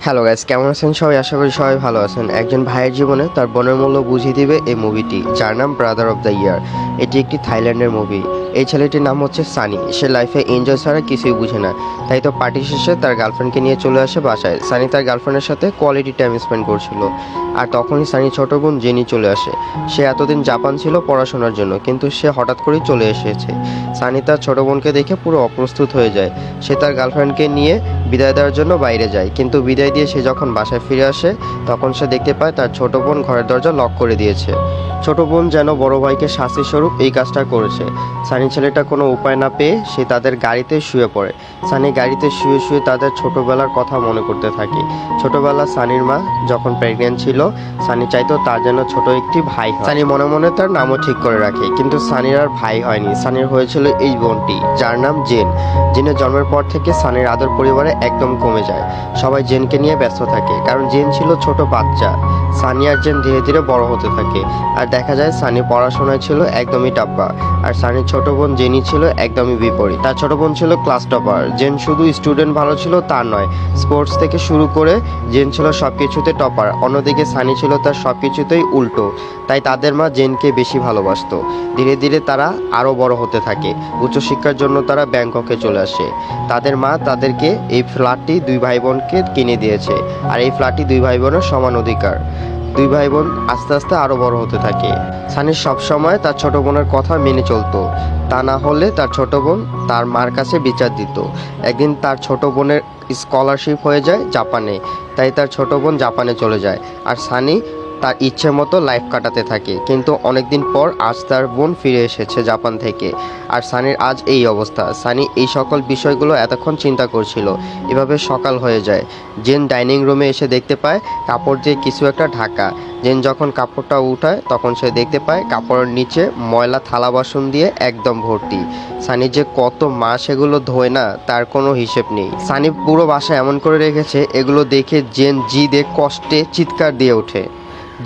Hello guys, কেমন আছেন সবাই? আশা করি সবাই ভালো আছেন। একজন ভাইয়ের জীবনে তার বোনের মূল্য বুঝিয়ে দিবে এই মুভিটি, যার নাম ব্রাদার অফ দ্য ইয়ার। এটি একটি থাইল্যান্ডের মুভি। এই ছেলেটির নাম হচ্ছে সানি। সে লাইফে এনজয় ছাড়া কিছুই বুঝে না। তাই তো পার্টি শেষে তার গার্লফ্রেন্ডকে নিয়ে চলে আসে বাসায়। সানি তার গার্লফ্রেন্ডের সাথে কোয়ালিটি টাইম স্পেন্ড করছিল। আর তখনই সানির ছোট বোন জেনি চলে আসে। সে এতদিন জাপান ছিল পড়াশোনার জন্য, কিন্তু সে হঠাৎ করেই চলে এসেছে। সানি তার ছোট বোনকে দেখে পুরো অপ্রস্তুত হয়ে যায়। সে তার গার্লফ্রেন্ডকে নিয়ে বিদায় দেওয়ার জন্য বাইরে যায়, কিন্তু বিদায় দিয়ে সে যখন বাসায় ফিরে আসে তখন সে দেখতে পায় তার ছোট বোন ঘরের দরজা লক করে দিয়েছে। ছোট বোন যেন বড় ভাইকে শাস্তিস্বরূপ এই কাজটা করেছে। সানি ছেলেটা কোনো উপায় না পেয়ে সে তাদের গাড়িতে শুয়ে পড়ে। সানি গাড়িতে শুয়ে শুয়ে তাদের ছোটবেলার কথা মনে করতে থাকে। ছোটবেলা সানির মা যখন প্রেগনেন্ট ছিল, সানি চাইতো তার যেন ছোট একটি ভাই হয়। সানি মনে মনে তার নামও ঠিক করে রাখে, কিন্তু সানির আর ভাই হয়নি। সানির হয়েছিল এই বোনটি, যার নাম জেন। জেনের জন্মের পর থেকে সানির আদর পরিবারে একদম কমে যায়। সবাই জেনকে নিয়ে ব্যস্ত থাকে, কারণ জেন ছিল ছোট বাচ্চা। সানি আর জেন ধীরে ধীরে বড় হতে থাকে, আর দেখা যায় সানি পড়াশোনায় ছিল একদমই ডাব্বা, আর সানির ছোট বোন জেনি ছিল একদমই বিপরীত। তার ছোট বোন ছিল ক্লাস টপার। জেন শুধু স্টুডেন্ট ভালো ছিল তা নয়, স্পোর্টস থেকে শুরু করে জেন ছিল সবকিছুতে টপার। অন্যদিকে সানি ছিল তার সবকিছুতেই উল্টো। তাই তাদের মা জেনকে বেশি ভালোবাসতো। ধীরে ধীরে তারা আরও বড় হতে থাকে। উচ্চশিক্ষার জন্য তারা ব্যাংককে চলে আসে। তাদের মা তাদেরকে এই ফ্ল্যাটটি দুই ভাই বোনকে কিনে দিয়েছে, আর এই ফ্ল্যাটটি দুই ভাই বোনের সমান অধিকার। দুই ভাই বোন আস্তে আস্তে আরও বড় হতে থাকে। সানি সবসময় তার ছোট বোনের কথা মেনে চলতো, তা না হলে তার ছোট বোন তার মার কাছে বিচার দিত। একদিন তার ছোট বোনের স্কলারশিপ হয়ে যায় জাপানে, তাই তার ছোট বোন জাপানে চলে যায়, আর সানি তার ইচ্ছে মতো লাইফ কাটাতে থাকে। কিন্তু অনেকদিন পর আজ তার বোন ফিরে এসেছে জাপান থেকে, আর সানির আজ এই অবস্থা। সানি এই সকল বিষয়গুলো এতক্ষণ চিন্তা করছিল। এভাবে সকাল হয়ে যায়। জেন ডাইনিং রুমে এসে দেখতে পায় কাপড় দিয়ে কিছু একটা ঢাকা। জেন যখন কাপড়টা উঠায় তখন সে দেখতে পায় কাপড়ের নিচে ময়লা থালা বাসন দিয়ে একদম ভর্তি। সানি যে কত মাস এগুলো ধোয় না তার কোনো হিসেব নেই। সানি পুরো বাসা এমন করে রেখেছে, এগুলো দেখে জেন জিদে কষ্টে চিৎকার দিয়ে ওঠে।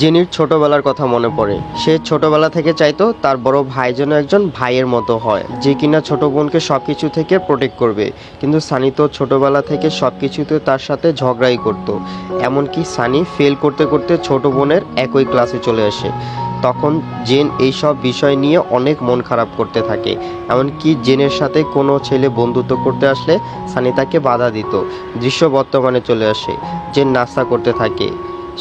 জেনির ছোটবেলার কথা মনে পড়ে। সে ছোটবেলা থেকে চাইতো তার বড় ভাই যেন একজন ভাইয়ের মতো হয়, যে কিনা ছোট বোনকে সবকিছু থেকে প্রোটেক্ট করবে। কিন্তু সানি তো ছোটবেলা থেকে সবকিছুতে তার সাথে ঝগড়াই করতো। এমনকি সানি ফেল করতে করতে ছোট বোনের একই ক্লাসে চলে আসে। তখন জেন এইসব বিষয় নিয়ে অনেক মন খারাপ করতে থাকে। এমনকি জেনের সাথে কোনো ছেলে বন্ধুত্ব করতে আসলে সানি তাকে বাধা দিত। দৃশ্য বর্তমানে চলে আসে। জেন নাস্তা করতে থাকে।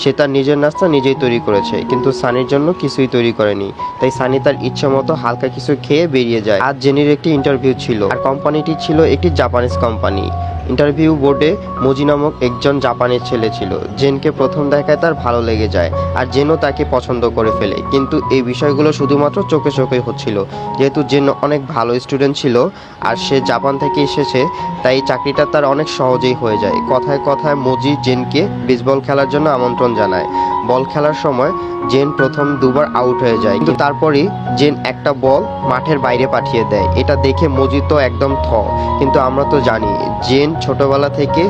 সে তার নিজের নাস্তা নিজেই তৈরি করেছে, কিন্তু সানির জন্য কিছুই তৈরি করেনি। তাই সানি তার ইচ্ছে মতো হালকা কিছু খেয়ে বেরিয়ে যায়। আজ জেনির একটি ইন্টারভিউ ছিল, আর কোম্পানিটি ছিল একটি জাপানিজ কোম্পানি। ইন্টারভিউ বোর্ডে মজি নামক একজন জাপানের ছেলে ছিল। জেনকে প্রথম দেখায় তার ভালো লেগে যায়, আর জেনও তাকে পছন্দ করে ফেলে। কিন্তু এই বিষয়গুলো শুধুমাত্র চোখে চোখে হচ্ছিল। যেহেতু জেন অনেক ভালো স্টুডেন্ট ছিল আর সে জাপান থেকে এসেছে, তাই চাকরিটা তার অনেক সহজেই হয়ে যায়। কথায় কথায় মজি জেনকে বেসবল খেলার জন্য আমন্ত্রণ জানায়। বল খেলার সময় জেন প্রথম দুবার আউট হয়ে যায়, কিন্তু তারপরই জেন একটা বল মাঠের বাইরে পাঠিয়ে দেয়। এটা দেখে মজি তো একদম কিন্তু আমরা তো জানি জেন ছোটবেলা থেকে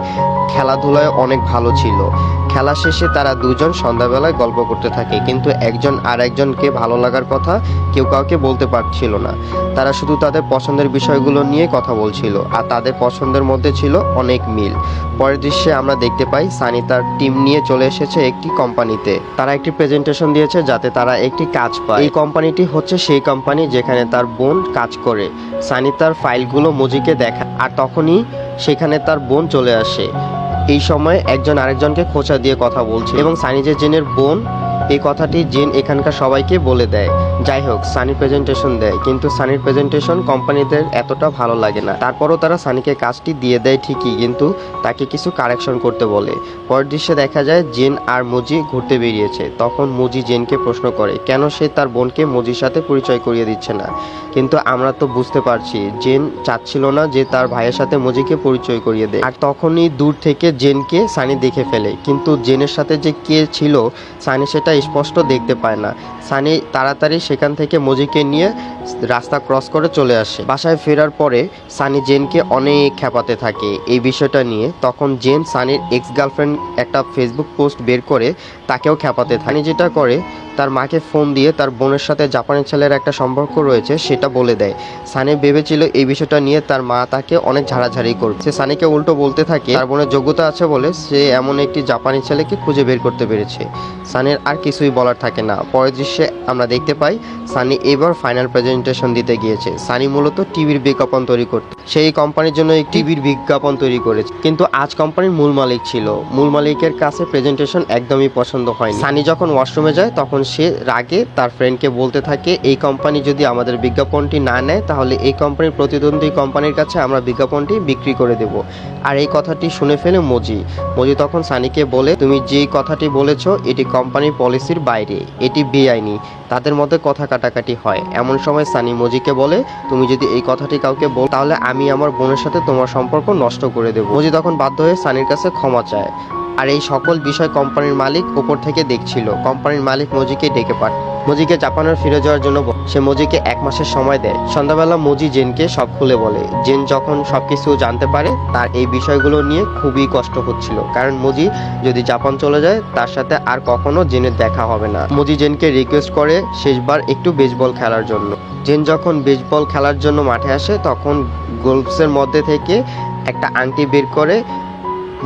খেলাধুলায় অনেক ভালো ছিল। খেলা শেষে তারা দুজন সন্ধ্যাবেলায় গল্প করতে থাকে, কিন্তু একজন আর একজনকে ভালো লাগার কথা কেউ কাউকে বলতে পারছিল না। তারা শুধু তাদের পছন্দের বিষয়গুলো নিয়ে কথা বলছিল, আর তাদের পছন্দের মধ্যে ছিল অনেক মিল। পরের দৃশ্যে আমরা দেখতে পাই সানি তার টিম নিয়ে চলে এসেছে একটি কোম্পানিতে। তারা একটি প্রেজেন্টেশন দিয়েছে যাতে তারা একটি কাজ পায়। এই কোম্পানিটি হচ্ছে সেই কোম্পানি যেখানে তার বোন কাজ করে। সানি তার ফাইলগুলো মজিকে দেখায়, আর তখনই সেখানে তার বোন চলে আসে। এই সময় একজন আরেকজনকে খোঁচা দিয়ে কথা বলছে, এবং সানি যে জেনের বোন এই কথাটি জেন এখানকার সবাইকে বলে দেয়। যাই হোক, সানি প্রেজেন্টেশন দেয়, কিন্তু সানির প্রেজেন্টেশন কোম্পানিদের এতটা ভালো লাগে না। তারপরও তারা সানিকে কাজটি দিয়ে দেয় ঠিকই, কিন্তু তাকে কিছু কারেকশন করতে বলে। পরের দৃশ্যে দেখা যায় জেন আর মজি ঘুরতে বেরিয়েছে। তখন মজি জেনকে প্রশ্ন করে কেন সে তার বোনকে মজির সাথে পরিচয় করিয়ে দিচ্ছে না। কিন্তু আমরা তো বুঝতে পারছি জেন চাচ্ছিল না যে তার ভাইয়ের সাথে মজিকে পরিচয় করিয়ে দেয়। আর তখনই দূর থেকে জেনকে সানি দেখে ফেলে, কিন্তু জেনের সাথে যে কে ছিল সানি সেটা স্পষ্ট দেখতে পায় না। সানি তাড়াতাড়ি সেখান থেকে মজিকে নিয়ে রাস্তা ক্রস করে চলে আসে। বাসায় ফেরার পরে সানি জেনকে অনেক খেপাতে থাকে এই বিষয়টা নিয়ে। তখন জেন সানির এক্স গার্লফ্রেন্ড একটা ফেসবুক পোস্ট বের করে তাকেও খেপাতে থাকে। যেটা করে তার মাকে ফোন দিয়ে তার বোনের সাথে জাপানি ছেলের একটা সম্পর্ক রয়েছে সেটা বলে দেয়। সানি ভেবেছিল এই বিষয়টা নিয়ে তার মা তাকে অনেক ঝাড়াঝাড়ি করবে। সে সানিকে উল্টো বলতে থাকে তার বোনের যোগ্যতা আছে বলে সে এমন একটি জাপানি ছেলেকে খুঁজে বের করতে পেরেছে। সানির আর কিছুই বলার থাকে না। পরের দৃশ্যে আমরা দেখতে পাই সানি এবার ফাইনাল প্রেজেন্টেশন দিতে গিয়েছে। সানি মূলত টিভির বিজ্ঞাপন তৈরি করতে সেই কোম্পানির জন্য একটি টিভির বিজ্ঞাপন তৈরি করেছে, কিন্তু আজ কোম্পানির মূল মালিক ছিল। মূল মালিকের কাছে প্রেজেন্টেশন একদমই পছন্দ হয়নি। সানি যখন ওয়াশরুমে যায় তখন সে রাগে তার ফ্রেন্ডকে বলতে থাকে এই কোম্পানি যদি আমাদের বিজ্ঞাপনটি না নেয় তাহলে এই কোম্পানির প্রতিদ্বন্দ্বী কোম্পানির কাছে আমরা বিজ্ঞাপনটি বিক্রি করে দেব। আর এই কথাটি শুনে ফেলে মজি তখন সানিকে বলে তুমি যে কথাটি বলেছো এটি কোম্পানির পলিসির বাইরে, এটি বেআইনি। তাদের মধ্যে কথা কাটাকাটি হয়। এমন সময় সানি মজিকে বলে তুমি যদি এই কথাটি কাউকে বল তাহলে আমি আমার বোনের সাথে তোমার সম্পর্ক নষ্ট করে দেব। মজি তখন বাধ্য হয়ে সানির কাছে ক্ষমা চায়। আর এই সকল বিষয় কোম্পানির মালিক উপর থেকে দেখছিল। কোম্পানির মালিক মজিকে ডেকে পাঠায়। মজিকে জাপানের ফিরে যাওয়ার জন্য সে মজিকে 1 মাসের সময় দেয়। সন্ধ্যাবেলা মজি জেনকে সব খুলে বলে। জেন যখন সবকিছু জানতে পারে তার এই বিষয়গুলো নিয়ে খুবই কষ্ট হচ্ছিল, কারণ মজি যদি জাপান চলে যায় তার সাথে আর কখনো জেনের দেখা হবে না। মজি জেনকে রিকোয়েস্ট করে শেষবার একটু বেসবল খেলার জন্য। জেন যখন বেসবল খেলার জন্য মাঠে আসে তখন গোলসের মধ্যে থেকে একটা আংটি বের করে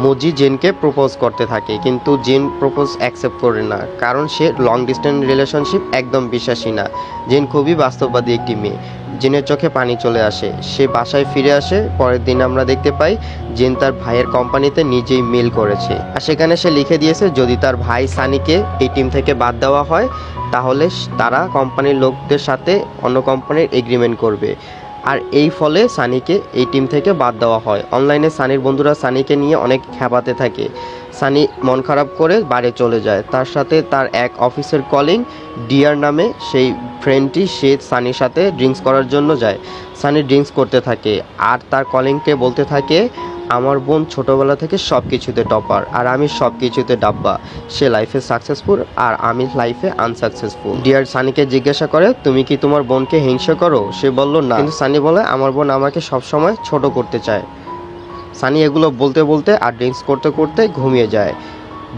মজি জেনকে প্রপোজ করতে থাকে, কিন্তু জেন প্রপোজ অ্যাকসেপ্ট করে না, কারণ সে লং ডিস্টেন্স রিলেশনশিপ একদম বিশ্বাসী না। জেন খুবই বাস্তববাদী একটি মেয়ে। জেনের চোখে পানি চলে আসে। সে বাসায় ফিরে আসে। পরের দিন আমরা দেখতে পাই জেন তার ভাইয়ের কোম্পানিতে নিজেই মেল করেছে, আর সেখানে সে লিখে দিয়েছে যদি তার ভাই সানিকে এই টিম থেকে বাদ দেওয়া হয় তাহলে তারা কোম্পানির লোকদের সাথে অন্য কোম্পানির এগ্রিমেন্ট করবে। আর এই ফলে সানিকে এই টিম থেকে বাদ দেওয়া হয়। অনলাইনে সানির বন্ধুরা সানিকে নিয়ে অনেক খেপাতে থাকে। সানি মন খারাপ করে বাড়ি চলে যায়। তার সাথে তার এক অফিসের কলিং ডিয়ার নামে সেই ফ্রেন্ডটি সে সানির সাথে ড্রিঙ্কস করার জন্য যায়। সানি ড্রিঙ্কস করতে থাকে আর তার কলিংকে বলতে থাকে আমার বোন ছোটবেলা থেকে সব কিছুতে টপার আর আমি সব কিছুতে ডাব্বা। সে লাইফে সাকসেসফুল আর আমি লাইফে আনসাকসেসফুল। ডিয়ার সানিকে জিজ্ঞাসা করে তুমি কি তোমার বোনকে হিংসা করো? সে বলল না, কিন্তু সানি বলে আমার বোন আমাকে সবসময় ছোট করতে চায়। সানি এগুলো বলতে বলতে আর ড্রিঙ্কস করতে করতে ঘুমিয়ে যায়।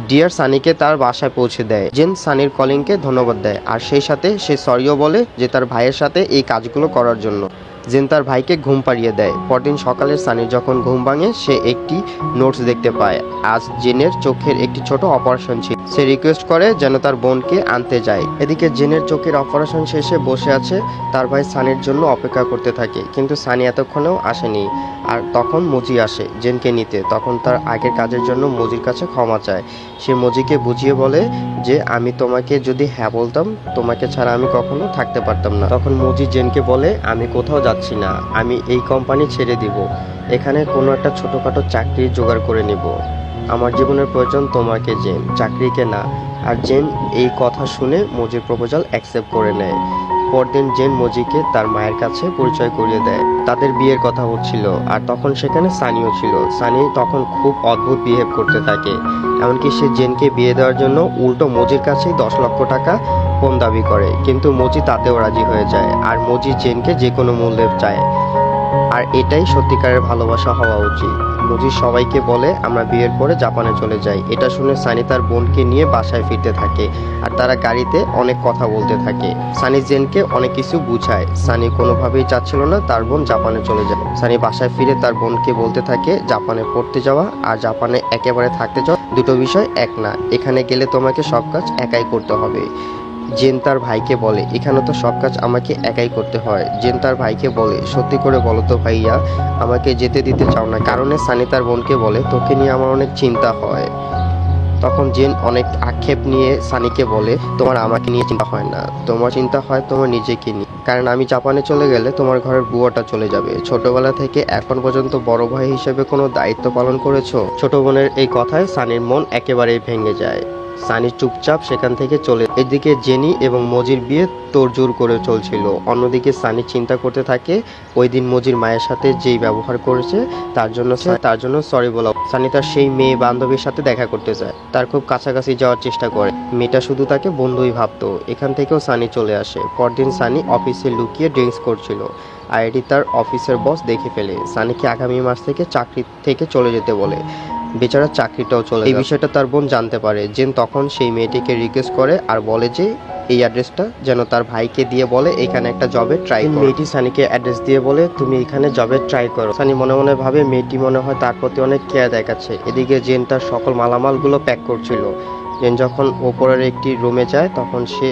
ডিয়ার সানিকে তার বাসায় পৌঁছে দেয়। জেন সানির কলিংকে ধন্যবাদ দেয় আর সেই সাথে সে সরিও বলে যে তার ভাইয়ের সাথে এই কাজগুলো করার জন্য। জেন তার ভাইকে ঘুম পাড়িয়ে দেয়। পরদিন সকালে সানির যখন ঘুম ভাঙে সে একটি নোটস দেখতে পায়। আজ জেনের চোখের একটি ছোট অপারেশন ছিল। সে রিকোয়েস্ট করে যেন তার বোনকে আনতে যায়। এদিকে জেনের চোখের অপারেশন শেষে বসে আছে। তার ভাই সানির জন্য অপেক্ষা করতে থাকে, কিন্তু সানি এতক্ষণেও আসেনি। আর তখন মজি আসে জেনকে নিতে। তখন তার আগের কাজের জন্য মজির কাছে ক্ষমা চায়। সে মজিকে বুঝিয়ে বলে যে আমি তোমাকে যদি হ্যাঁ বলতাম তোমাকে ছাড়া আমি কখনো থাকতে পারতাম না। তখন মজি জেনকে বলে আমি কোথাও যাচ্ছি না, আমি এই কোম্পানি ছেড়ে দিব, এখানে কোনো একটা ছোটোখাটো চাকরি জোগাড় করে নিব। আমার জীবনের প্রয়োজন তোমাকে জেন, চাকরিকে না। আর জেন এই কথা শুনে মজির প্রপোজাল অ্যাকসেপ্ট করে নেয়। পরদিন জেন মজিকে তার মায়ের কাছে পরিচয় করিয়ে দেয়। তাদের বিয়ের কথা হচ্ছিল আর তখন সেখানে সানিও ছিল। সানি তখন খুব অদ্ভুত বিহেভ করতে থাকে, এমনকি সে জেনকে বিয়ে দেওয়ার জন্য উল্টো মজির কাছেই 10 লক্ষ টাকা পণ দাবি করে, কিন্তু মজি তাতেও রাজি হয়ে যায়। আর মজি জেনকে যে কোনো মূল্যে চায়। আর এটাই সত্যিকারের ভালোবাসা হওয়া উচিত। মজি সবাইকে বলে আমরা বিয়ের পরে জাপানে চলে যাই। এটা শুনে সানি তার বোনকে নিয়ে বাসায় ফিরতে থাকে আর তারা গাড়িতে অনেক কথা বলতে থাকে। সানি জেনকে অনেক কিছু বুঝায়। সানি কোনোভাবেই চাচ্ছিল না তার বোন জাপানে চলে যায়। সানি বাসায় ফিরে তার বোনকে বলতে থাকে জাপানে পড়তে যাওয়া আর জাপানে একেবারে থাকতে যাওয়া দুটো বিষয় এক না। এখানে গেলে তোমাকে সব কাজ একাই করতে হবে। জেন তার ভাইকে বলে এখানে তো সব কাজ আমাকে একাই করতে হয়। জেন তার ভাইকে বলে সত্যি করে বলো তো ভাইয়া, আমাকে যেতে দিতে চাও না? কারণে সানি তার বোনকে বলে তোকে নিয়ে আমার অনেক চিন্তা হয়। তখন জেন অনেক আক্ষেপ নিয়ে সানিকে বলে তোমার আমাকে নিয়ে চিন্তা হয় না, তোমার চিন্তা হয় তোমার নিজেকে নিয়ে, কারণ আমি জাপানে চলে গেলে তোমার ঘরের বুয়াটা চলে যাবে। ছোটবেলা থেকে এখন পর্যন্ত বড় ভাই হিসেবে কোনো দায়িত্ব পালন করেছো? ছোট বোনের এই কথায় সানির মন একেবারেই ভেঙে যায়। সানি চুপচাপ সেখান থেকে চলে। এদিকে জেনি এবং মজির বিয়ে তোড়জোড় করে চলছিল। অন্যদিকে সানি চিন্তা করতে থাকে ওই দিন মজির মায়ের সাথে যেই ব্যবহার করেছে তার জন্য সরি বলা। সানি তার সেই মেয়ে বান্ধবীর সাথে দেখা করতে চায়, তার খুব কাছাকাছি যাওয়ার চেষ্টা করে। মেয়েটা শুধু তাকে বন্ধুই ভাবতো। এখান থেকেও সানি চলে আসে। পরদিন সানি অফিসে লুকিয়ে ড্রিঙ্কস করছিল আর এটি তার অফিসের বস দেখে ফেলে। সানিকে আগামী মাস থেকে চাকরি থেকে চলে যেতে বলে। বেচারা চাকরিটাও চলে। এই বিষয়টা তার বোন জানতে পারে। জেন তখন সেই মেয়েটিকে রিকোয়েস্ট করে আর বলে যে এই অ্যাড্রেসটা যেন তার ভাইকে দিয়ে বলে এখানে একটা জবে ট্রাই করো। মেয়েটি সানিকে অ্যাড্রেস দিয়ে বলে তুমি এখানে জবে ট্রাই করো। সানি মনে মনে ভাবে মেয়েটি মনে হয় তার প্রতি অনেক কেয়ার দেখাচ্ছে। এদিকে জেন তার সকল মালামালগুলো প্যাক করছিল। জেন যখন ওপরের একটি রুমে যায় তখন সে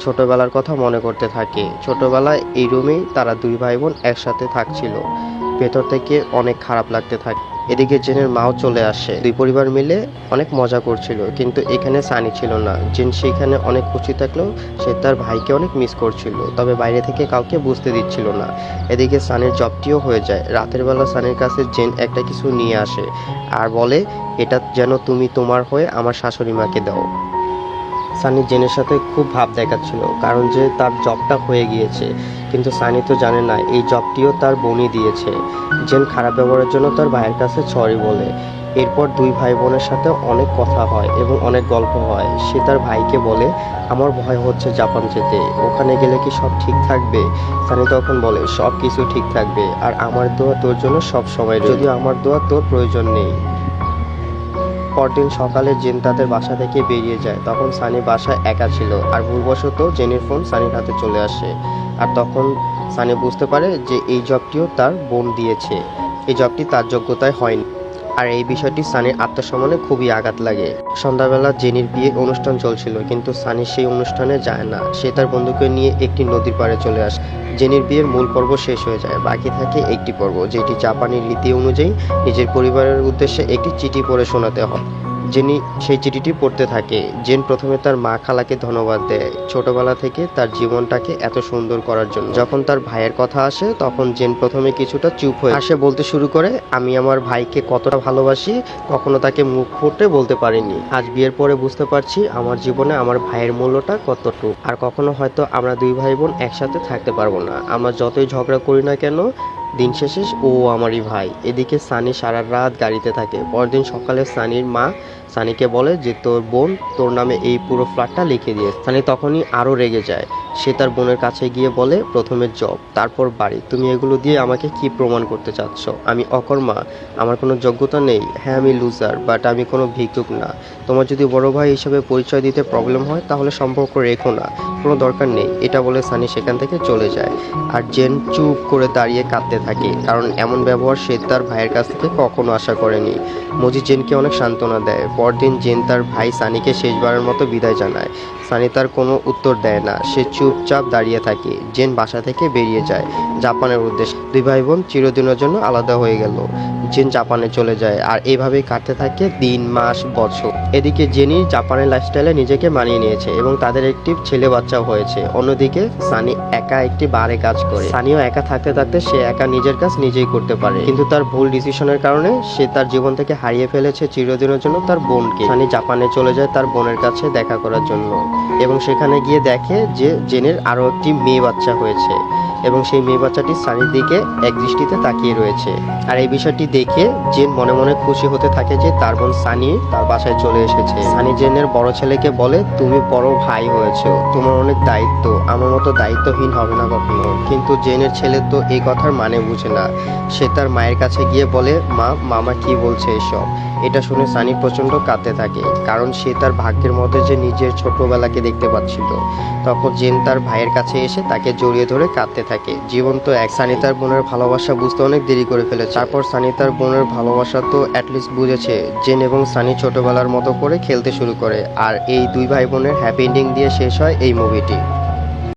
ছোটবেলার কথা মনে করতে থাকে। ছোটবেলায় এই রুমেই তারা দুই ভাই বোন একসাথে থাকছিল। ভেতর থেকে অনেক খারাপ লাগতে থাকে। এদিকে জেনের মাও চলে আসে। দুই পরিবার মিলে অনেক মজা করছিল, কিন্তু এখানে সানি ছিল না। জেন সেখানে অনেক খুশি থাকলেও সে তার ভাইকে অনেক মিস করছিল, তবে বাইরে থেকে কাউকে বুঝতে দিচ্ছিল না। এদিকে সানির জবটিও হয়ে যায়। রাতের বেলা সানির কাছে জেন একটা কিছু নিয়ে আসে আর বলে এটা যেন তুমি তোমার হয়ে আমার শাশুড়ি মাকে দাও। সানি জেনের সাথে খুব ভাব দেখাচ্ছিল, কারণ যে তার জবটা হয়ে গিয়েছে। কিন্তু সানি তো জানে না এই জবটিও তার বোনই দিয়েছে। জেন খারাপ ব্যবহারের জন্য তার ভাইয়ের কাছে সরি বলে। এরপর দুই ভাই বোনের সাথে অনেক কথা হয় এবং অনেক গল্প হয়। সে তার ভাইকে বলে আমার ভয় হচ্ছে জাপান যেতে, ওখানে গেলে কি সব ঠিক থাকবে? সানি তখন বলে সব কিছু ঠিক থাকবে, আর আমার দোয়া তোর জন্য সব সময়, যদিও আমার দোয়া তোর প্রয়োজন নেই। পরদিন সকালে জেন তাদের বাসা থেকে বেরিয়ে যায়। তখন সানি বাসায় একা ছিল আর ভুলবশত জেনের ফোন সানির হাতে চলে আসে। আর তখন সানি বুঝতে পারে যে এই জবটিও তার বোন দিয়েছে। এই জবটি তার যোগ্যতায় হয়নি। আর এই বিষয়টি সানির আত্মসম্মানে খুবই আঘাত লাগে। সন্ধ্যাবেলা জেনির বিয়ে অনুষ্ঠান চলছিল, কিন্তু সানি সেই অনুষ্ঠানে যায় না। সে তার বন্ধুকে নিয়ে একটি নদীর পাড়ে চলে আসে। জেনির বিয়ের মূল পর্ব শেষ হয়ে যায়। বাকি থাকে একটি পর্ব, যেটি জাপানি রীতি অনুযায়ী নিজের পরিবারের উদ্দেশ্যে একটি চিঠি পড়ে শোনাতে হয়। জেনি সেই চিঠিটি পড়তে থাকে। জেন প্রথমে তার মা খালাকে ধন্যবাদ দেয় ছোটবেলা থেকে তার জীবনটাকে এত সুন্দর করার জন্য। যখন তার ভাইয়ের কথা আসে তখন জেন প্রথমে কিছুটা চুপ হয়ে আসে, বলতে শুরু করে আমি আমার ভাইকে কতটা ভালোবাসি কখনো তাকে মুখ ফুটে বলতে পারিনি। আজ বিয়ের পরে বুঝতে পারছি আমার জীবনে আমার ভাইয়ের মূল্যটা কতটুকু। আর কখনো হয়তো আমরা দুই ভাই বোন একসাথে থাকতে পারবো না। আমরা যতই ঝগড়া করি না কেন, দিন শেষে ও আমারই ভাই। এদিকে সানি সারা রাত গাড়িতে থাকে। পরদিন সকালে সানির মা সানিকে বলে যে তোর বোন তোর নামে এই পুরো ফ্ল্যাটটা লিখে দিয়ে। সানি তখনই আরও রেগে যায়। সে তার বোনের কাছে গিয়ে বলে প্রথমে জব, তারপর বাড়ি, তুমি এগুলো দিয়ে আমাকে কি প্রমাণ করতে চাচ্ছ? আমি অকর্মা, আমার কোনো যোগ্যতা নেই। হ্যাঁ আমি লুজার, বাট আমি কোনো ভিক্ষুক না। তোমার যদি বড় ভাই হিসেবে পরিচয় দিতে প্রবলেম হয় তাহলে সম্পর্ক রেখো না, কোনো দরকার নেই। এটা বলে সানি সেখান থেকে চলে যায়। আর জেন চুপ করে দাঁড়িয়ে কাঁদতে থাকে, কারণ এমন ব্যবহার সে তার ভাইয়ের কাছ থেকে কখনো আশা করেনি। মজি জেনকে অনেক সান্ত্বনা দেয়। পরদিন জেন তার ভাই সানিকে শেষবারের মতো বিদায় জানায়। সানি তার কোনো উত্তর দেয় না, সে চুপচাপ দাঁড়িয়ে থাকে। জেন বাসা থেকে বেরিয়ে যায় জাপানের উদ্দেশ্যে। দুই ভাই বোন চিরদিনের জন্য আলাদা হয়ে গেল। জেন জাপানে চলে যায় আর এইভাবেই কাটতে থাকে দিন, মাস, বছর। এদিকে জেনি জাপানের লাইফস্টাইলে নিজেকে মানিয়ে নিয়েছে এবং তাদের একটি ছেলে বাচ্চাও হয়েছে। অন্যদিকে সানি একা একটি বারে কাজ করে। সানিও একা থাকতে থাকতে সে একা নিজের কাজ নিজেই করতে পারে, কিন্তু তার ভুল ডিসিশনের কারণে সে তার জীবন থেকে হারিয়ে ফেলেছে চিরদিনের জন্য তার বোনকে। সানি জাপানে চলে যায় তার বোনের কাছে দেখা করার জন্য এবং সেখানে গিয়ে দেখে যে জেনের আরও একটি মেয়ে বাচ্চা হয়েছে এবং সেই মেয়ে বাচ্চাটি সানির দিকে এক দৃষ্টিতে তাকিয়ে রয়েছে। আর এই বিষয়টি দেখে জেন মনে মনে খুশি হতে থাকে যে তার বোন সানি তার বাসায় চলে এসেছে। সানি জেনের বড় ছেলেকে বলে তুমি বড় ভাই হয়েছো, তোমার অনেক দায়িত্ব, আমার মতো দায়িত্বহীন হবে না কখনো। কিন্তু জেনের ছেলে তো এই কথার মানে বুঝে না। সে তার মায়ের কাছে গিয়ে বলে মা, মামা কি বলছে এসব? এটা শুনে সানি প্রচন্ড কাঁদতে থাকে, কারণ সে তার ভাগ্যের মধ্যে যে নিজের ছোটবেলাকে দেখতে পাচ্ছিল। তখন জেন তার ভাইয়ের কাছে এসে তাকে জড়িয়ে ধরে কাঁদতে থাকে। জীবন তো এক। সানি তার বোনের ভালোবাসা বুঝতে অনেক দেরি করে ফেলেছে। তারপর সানি তার বোনের ভালোবাসা তো অ্যাটলিস্ট বুঝেছে। জেন এবং সানি ছোটবেলার মতো করে খেলতে শুরু করে। আর এই দুই ভাই বোনের হ্যাপি এন্ডিং দিয়ে শেষ হয় এই মুভিটি।